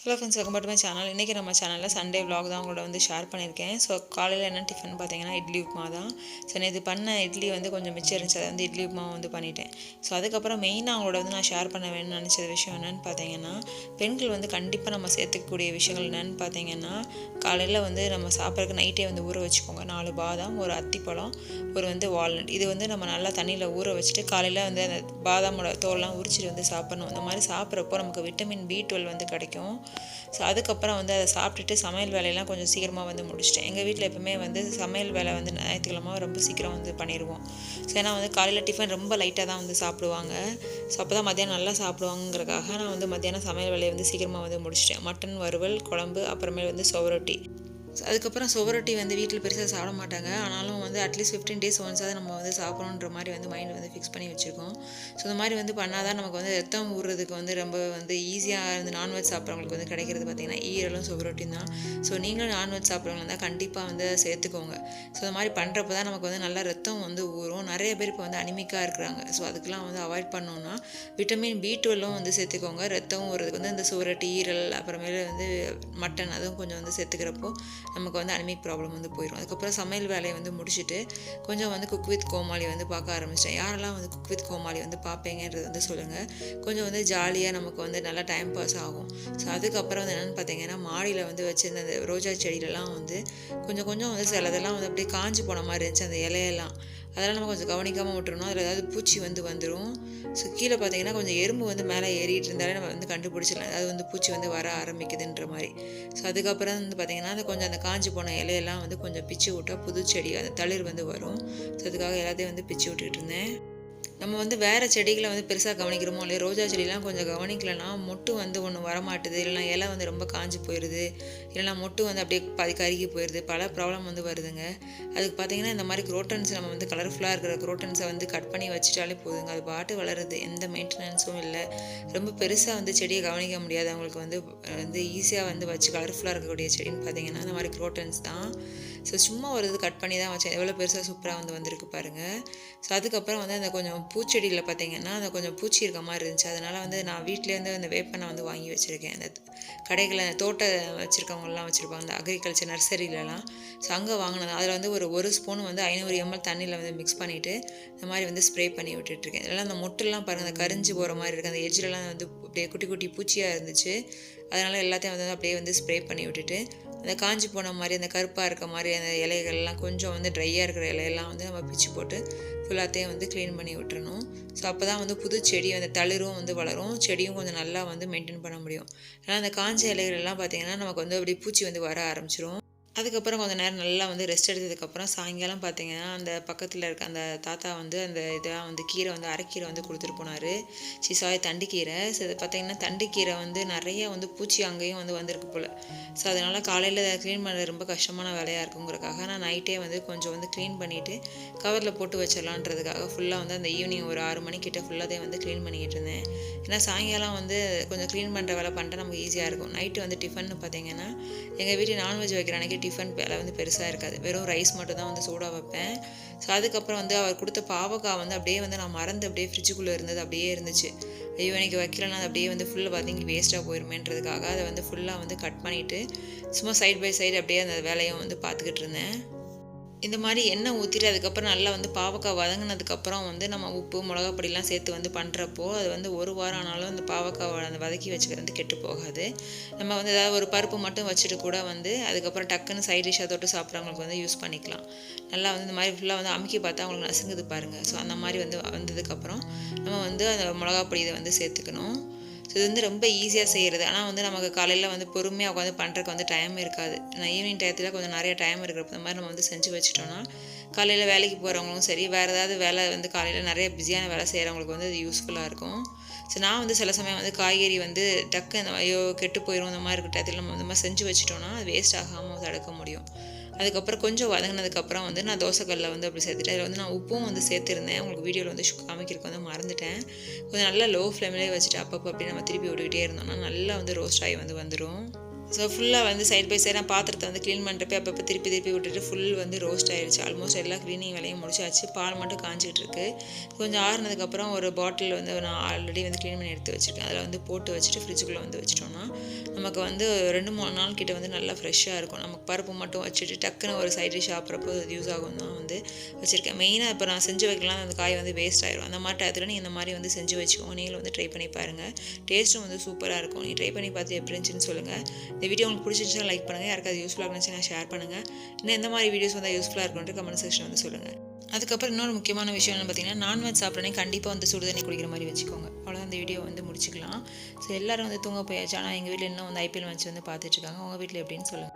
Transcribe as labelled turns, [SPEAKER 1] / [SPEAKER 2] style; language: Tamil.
[SPEAKER 1] Hello friends, welcome back to my channel. இன்றைக்கி நம்ம சேனலில் சண்டே vlog தான் உங்களோட வந்து ஷேர் பண்ணியிருக்கேன். ஸோ காலையில் என்ன டிஃபன் பார்த்தீங்கன்னா இட்லி உப்புமா தான். ஸோ நேற்று பண்ண இட்லி வந்து கொஞ்சம் மிச்சம் இருந்துச்சு, அதை வந்து இட்லி உப்புமா வந்து பண்ணிட்டேன். ஸோ அதுக்கப்புறம் மெயினாக அவங்களோட வந்து நான் ஷேர் பண்ண வேணும்னு நினச்ச விஷயம் என்னென்னு பார்த்தீங்கன்னா, பெண்கள் வந்து கண்டிப்பாக நம்ம சேர்த்துக்கக்கூடிய விஷயங்கள் என்னென்னு பார்த்தீங்கன்னா, காலையில் வந்து நம்ம சாப்பிட்றதுக்கு நைட்டே வந்து ஊற வச்சுக்கோங்க. 4 பாதாம், ஒரு அத்திப்பழம், ஒரு வந்து வால்நட். இது வந்து நம்ம நல்லா தண்ணியில் ஊற வச்சுட்டு காலையில் வந்து அந்த பாதாமோட தோல்லாம் உரிச்சிட்டு வந்து சாப்பிடணும். இந்த மாதிரி சாப்பிட்றப்போ நமக்கு விட்டமின் B12 வந்து கிடைக்கும். ஸோ அதுக்கப்புறம் வந்து அதை சாப்பிட்டுட்டு சமையல் வேலையெல்லாம் கொஞ்சம் சீக்கிரமாக வந்து முடிச்சிட்டேன். எங்கள் வீட்டில் எப்பவுமே வந்து சமையல் வேலை வந்து ஞாயிற்றுக்கிழமை ரொம்ப சீக்கிரம் வந்து பண்ணிடுவோம். ஸோ ஏன்னா வந்து காலையில் டிஃபன் ரொம்ப லைட்டாக தான் வந்து சாப்பிடுவாங்க. ஸோ அப்போ தான் மத்தியானம் நல்லா சாப்பிடுவாங்கிறதுக்காக நான் வந்து மத்தியானம் சமையல் வேலையை வந்து சீக்கிரமாக வந்து முடிச்சிட்டேன். மட்டன் வறுவல், குழம்பு, அப்புறமேல் வந்து சுவரொட்டி. அதுக்கப்புறம் சுவரொட்டி வந்து வீட்டில் பெருசாக சாப்பிட மாட்டாங்க. ஆனாலும் வந்து அட்லீஸ்ட் 15 days ஒன்ஸாவது நம்ம வந்து சாப்பிடணுன்ற மாதிரி வந்து மைண்ட் வந்து ஃபிக்ஸ் பண்ணி வச்சுருக்கோம். ஸோ இந்த மாதிரி வந்து பண்ணால் தான் நமக்கு வந்து ரத்தம் ஊறுறதுக்கு வந்து ரொம்ப வந்து ஈஸியாக இருந்து நான்வெஜ் சாப்பிட்றவங்களுக்கு வந்து கிடைக்கிறது பார்த்திங்கன்னா ஈரலும் சுவரொட்டியும் தான். ஸோ நீங்களும் நான்வெஜ் சாப்பிட்றவங்க இருந்தால் கண்டிப்பாக வந்து சேர்த்துக்கோங்க. ஸோ இந்த மாதிரி பண்ணுறப்ப தான் நமக்கு வந்து நல்லா ரத்தம் வந்து ஊறும். நிறைய பேர் இப்போ வந்து அனிமிக்காக இருக்கிறாங்க. ஸோ அதுக்கெலாம் வந்து அவாய்ட் பண்ணோன்னா விட்டமின் B12 வந்து சேர்த்துக்கோங்க. ரத்தம் ஊறுறதுக்கு வந்து இந்த சுவரொட்டி, ஈரல், அப்புறமேல வந்து மட்டன் அதுவும் கொஞ்சம் வந்து சேர்த்துக்கிறப்போ நமக்கு வந்து அனிமிக் ப்ராப்ளம் வந்து போயிடும். அதுக்கப்புறம் சமையல் வேலையை வந்து முடிச்சுட்டு கொஞ்சம் வந்து குக் வித் கோமாளி வந்து பார்க்க ஆரம்பித்தேன். யாரெல்லாம் வந்து குக் வித் கோமாளி வந்து பார்ப்பீங்கன்றது வந்து சொல்லுங்கள். கொஞ்சம் வந்து ஜாலியாக நமக்கு வந்து நல்லா டைம் பாஸ் ஆகும். ஸோ அதுக்கப்புறம் வந்து என்னென்னு பார்த்தீங்கன்னா, மாடியில் வந்து வச்சுருந்த அந்த ரோஜா செடியிலலாம் வந்து கொஞ்சம் கொஞ்சம் வந்து சிலதெல்லாம் வந்து அப்படியே காஞ்சி போன மாதிரி இருந்துச்சு அந்த இலையெல்லாம். அதெல்லாம் நம்ம கொஞ்சம் கவனிக்காமல் விட்டுறணும். அதில் ஏதாவது பூச்சி வந்து வந்துடும். ஸோ கீழே பார்த்தீங்கன்னா கொஞ்சம் எறும்பு வந்து மேலே ஏறிட்டு இருந்தாலே நம்ம வந்து கண்டுபிடிச்சிடலாம் அது வந்து பூச்சி வந்து வர ஆரம்பிக்குதுன்ற மாதிரி. ஸோ அதுக்கப்புறம் வந்து பார்த்திங்கன்னா அந்த காஞ்சி போன இலையெல்லாம் வந்து கொஞ்சம் பிச்சு விட்டால் புது செடி அந்த தளிர் வந்து வரும். ஸோ அதுக்காக எல்லாத்தையும் வந்து பிச்சு விட்டுட்டு இருந்தேன். நம்ம வந்து வேறு செடிகளை வந்து பெருசாக கவனிக்கிறோமோ இல்லையா, ரோஜா செடியெலாம் கொஞ்சம் கவனிக்கலைன்னா மொட்டு வந்து ஒன்று வரமாட்டுது, இல்லைனா இலை வந்து ரொம்ப காஞ்சி போயிடுது, இல்லைனா மொட்டு வந்து அப்படியே பாதி கருகி போயிடுது. பல ப்ராப்ளம் வந்து வருதுங்க. அதுக்கு பார்த்திங்கன்னா இந்த மாதிரி குரோட்டன்ஸ் நம்ம வந்து கலர்ஃபுல்லாக இருக்கிற குரோட்டன்ஸை வந்து கட் பண்ணி வச்சுட்டாலே போதுங்க. அது பாட்டு வளருது, எந்த மெயின்டெனன்ஸும் இல்லை. ரொம்ப பெருசாக வந்து செடியை கவனிக்க முடியாது. அவங்களுக்கு வந்து ஈஸியாக வந்து வச்சு கலர்ஃபுல்லாக இருக்கக்கூடிய செடின்னு பார்த்திங்கன்னா இந்த மாதிரி குரோட்டன்ஸ் தான். ஸோ சும்மா ஒரு இது கட் பண்ணி தான் வச்சேன். எவ்வளோ பெருசாக சூப்பராக வந்து வந்திருக்கு பாருங்கள். ஸோ அதுக்கப்புறம் வந்து அந்த கொஞ்சம் பூச்செடியில் பார்த்திங்கன்னா அந்த கொஞ்சம் பூச்சி இருக்க மாதிரி இருந்துச்சு. அதனால் வந்து நான் வீட்டிலேருந்து அந்த வேப்பெண்ணை வந்து வாங்கி வச்சுருக்கேன். அந்த கடைகளில் தோட்டம் வச்சுருக்கவங்கலாம் வச்சுருப்பாங்க, அந்த அக்ரிகல்ச்சர் நர்சரியிலலாம். ஸோ அங்கே வாங்கினது அதில் வந்து ஒரு ஸ்பூன் வந்து 500 ml தண்ணியில் வந்து மிக்ஸ் பண்ணிவிட்டு இந்த மாதிரி வந்து ஸ்ப்ரே பண்ணி விட்டுட்ருக்கேன். இதெல்லாம் அந்த மொட்டுலாம் பாருங்கள், அந்த கரிஞ்சு போகிற மாதிரி இருக்குது. அந்த எஜ்ஜிலலாம் வந்து அப்படியே குட்டி குட்டி பூச்சியாக இருந்துச்சு. அதனால் எல்லாத்தையும் வந்து அப்படியே வந்து ஸ்ப்ரே பண்ணி விட்டுட்டு அந்த காஞ்சி போன மாதிரி அந்த கருப்பாக இருக்க மாதிரி அந்த இலைகள்லாம் கொஞ்சம் வந்து ட்ரையாக இருக்கிற இலையெல்லாம் வந்து நம்ம பிச்சு போட்டு ஃபுல்லாத்தையும் வந்து க்ளீன் பண்ணி விட்டுறணும். ஸோ அப்போ தான் வந்து புது செடி அந்த தளிரும் வந்து வளரும், செடியும் கொஞ்சம் நல்லா வந்து மெயின்டைன் பண்ண முடியும். ஏன்னா அந்த காஞ்ச இலைகள்லாம் பார்த்திங்கன்னா நமக்கு வந்து அப்படி பூச்சி வந்து வர ஆரம்பிச்சிடும். அதுக்கப்புறம் கொஞ்சம் நேரம் நல்லா வந்து ரெஸ்ட் எடுத்ததுக்கப்புறம் சாயங்காலம் பார்த்திங்கன்னா அந்த பக்கத்தில் இருக்க அந்த தாத்தா வந்து அந்த இதெல்லாம் வந்து கீரை வந்து அரைக்கீரை வந்து கொடுத்துட்டு போனார். தண்டுக்கீரை. ஸோ இது பார்த்திங்கன்னா தண்டுக்கீரை வந்து நிறைய வந்து பூச்சி அங்கேயும் வந்து வந்திருக்கு போல். ஸோ அதனால் காலையில் க்ளீன் பண்ணுறது ரொம்ப கஷ்டமான வேலையாக இருக்குங்கிறக்காக நான் நைட்டே வந்து கொஞ்சம் வந்து க்ளீன் பண்ணிவிட்டு கவரில் போட்டு வச்சிடலான்றதுக்காக ஃபுல்லாக வந்து அந்த ஈவினிங் ஒரு 6 மணிக்கிட்ட ஃபுல்லாக வந்து க்ளீன் பண்ணிக்கிட்டு இருந்தேன். ஏன்னா சாயங்காலம் வந்து கொஞ்சம் க்ளீன் பண்ணுற வேலை பண்ணிட்டா நமக்கு ஈஸியாக இருக்கும். நைட்டு வந்து டிஃபன் பார்த்திங்கன்னா எங்கள் வீட்டில் நான்வெஜ் வைக்கிற அன்றைக்கி டிஃபன் வேலை வந்து பெருசாக இருக்காது. வெறும் ரைஸ் மட்டும் தான் வந்து சூடாக வைப்பேன். ஸோ அதுக்கப்புறம் வந்து அவர் கொடுத்த பாவக்காய் வந்து அப்படியே வந்து நான் மறந்து அப்படியே ஃப்ரிட்ஜுக்குள்ளே இருந்தது அப்படியே இருந்துச்சு. ஐயோ இன்றைக்கி வைக்கலன்னா அது அப்படியே வந்து ஃபுல்லாக பார்த்திங்க வேஸ்ட்டாக போயிருமேன்றதுக்காக அதை வந்து ஃபுல்லாக வந்து கட் பண்ணிவிட்டு சும்மா சைட் பை சைடு அப்படியே அந்த வேலையும் வந்து பார்த்துக்கிட்டு இருந்தேன். இந்த மாதிரி எண்ணெய் ஊற்றிட்டு அதுக்கப்புறம் நல்லா வந்து பாவக்காய் வதங்கினதுக்கப்புறம் வந்து நம்ம உப்பு மிளகாப்பொடிலாம் சேர்த்து வந்து பண்ணுறப்போ அது வந்து ஒரு வாரம் ஆனாலும் அந்த பாவக்காவை அந்த வதக்கி வச்சுக்கிறது வந்து கெட்டு போகாது. நம்ம வந்து ஏதாவது ஒரு பருப்பு மட்டும் வச்சுட்டு கூட வந்து அதுக்கப்புறம் டக்குன்னு சைட் டிஷ்ஷாக தொட்டு சாப்பிட்றவங்களுக்கு வந்து யூஸ் பண்ணிக்கலாம். நல்லா வந்து இந்த மாதிரி ஃபுல்லாக வந்து அமுக்கி பார்த்தா அவங்களுக்கு நசுங்குது பாருங்கள். ஸோ அந்த மாதிரி வந்து வந்ததுக்கப்புறம் நம்ம வந்து அந்த மிளகாப்பொடி இதை வந்து சேர்த்துக்கணும். ஸோ இது வந்து ரொம்ப ஈஸியாக செய்கிறது. ஆனால் வந்து நமக்கு காலையில் வந்து பொறுமையாக உட்காந்து பண்ணுறதுக்கு வந்து டைம் இருக்காது. நான் ஈவினிங் டயத்தில் கொஞ்சம் நிறைய டைம் இருக்கிறப்ப இந்த மாதிரி நம்ம வந்து செஞ்சு வச்சிட்டோன்னா காலையில் வேலைக்கு போகிறவங்களும் சரி, வேறு ஏதாவது வேலை வந்து காலையில் நிறைய பிஸியான வேலை செய்கிறவங்களுக்கு வந்து அது யூஸ்ஃபுல்லாக இருக்கும். ஸோ நான் வந்து சில சமயம் வந்து காய்கறி வந்து டக்கு இந்த ஐயோ கெட்டு போயிடும் இந்த மாதிரி இருக்கிற டயத்தில் நம்ம இந்த மாதிரி செஞ்சு வச்சிட்டோன்னா அது வேஸ்ட் ஆகாமல் தடுக்க முடியும். அதுக்கப்புறம் கொஞ்சம் வதங்கினதுக்கப்புறம் வந்து நான் தோசைக்கல்லில் வந்து அப்படி சேர்த்துட்டேன். அதில் வந்து நான் உப்பும் வந்து சேர்த்துருந்தேன். உங்களுக்கு வீடியோவில் வந்து காமிக்கிறதுக்கு வந்து மறந்துட்டேன். கொஞ்சம் நல்லா லோ ஃப்ளேம்லேயே வச்சுட்டு அப்பப்போ அப்படி நம்ம திருப்பி விட்டுக்கிட்டே இருந்தோம்னா நல்லா வந்து ரோஸ்ட் ஆகி வந்துடும். ஸோ ஃபுல்லாக வந்து சைட் பை சைடாக பாத்திரத்தை வந்து க்ளீன் பண்ணுறப்ப அப்பப்போ திருப்பி திருப்பி விட்டுட்டு ஃபுல் வந்து ரோஸ்ட் ஆயிடுச்சு. ஆல்மோஸ்ட் எல்லா க்ளீனிங் வேலையும் முடிச்சாச்சு. பால் மட்டும் காஞ்சிட்டு இருக்கு. கொஞ்சம் ஆறுனதுக்கப்புறம் ஒரு பாட்டில் வந்து நான் ஆல்ரெடி வந்து க்ளீன் பண்ணி எடுத்து வச்சுருக்கேன். அதில் வந்து போட்டு வச்சுட்டு ஃப்ரிட்ஜுக்குள்ளே வந்து வச்சிட்டோம்னா நமக்கு வந்து 2-3 நாள் கிட்ட வந்து நல்லா ஃப்ரெஷ்ஷாக இருக்கும். நமக்கு பருப்பு மட்டும் வச்சுட்டு டக்குன்னு ஒரு சைட் டிஷ் சாப்பிட்றப்போ அது யூஸ் ஆகும் தான் வந்து வச்சுருக்கேன். மெயினாக இப்போ நான் செஞ்சு வைக்கலாம் அந்த காய் வந்து வேஸ்ட் ஆயிடும். அந்த மாதிரி டயத்தில் நீங்கள் இந்த மாதிரி வந்து செஞ்சு வச்சுக்கோங்க. நீங்களும் வந்து ட்ரை பண்ணி பாருங்கள். டேஸ்ட்டும் வந்து சூப்பராக இருக்கும். நீங்கள் ட்ரை பண்ணி பார்த்து எப்படி இருந்துச்சுன்னு சொல்லுங்கள். இந்த வீடியோ உங்களுக்கு பிடிச்சிருந்துச்சுன்னா லைக் பண்ணுங்கள். யாருக்காவது யூஸ்ஃபுல்லாக இருந்துச்சுன்னா ஷேர் பண்ணுங்கள். இன்னும் எந்த மாதிரி வீடியோஸ் வந்து யூஸ்ஃபுல்லாக இருக்கும்னு கமெண்ட் செக்ஷன் வந்து சொல்லுங்கள். அதுக்கப்புறம் இன்னொரு முக்கியமான விஷயம் என்ன பார்த்தீங்கன்னா, நான்வெஜ் சாப்பிட்றனே கண்டிப்பாக வந்து சுடு தண்ணி குடிக்கிற மாதிரி வச்சுக்கோங்க. அவ்வளோதான் இந்த வீடியோ வந்து முடிச்சுக்கலாம். ஸோ எல்லோரும் வந்து தூங்க போயாச்சு. ஆனால் எங்கள் வீட்டில் இன்னும் வந்து ஐபிஎல் மேட்ச் வந்து பார்த்துட்ருக்காங்க. உங்கள் வீட்டில் எப்படின்னு சொல்லுங்கள்.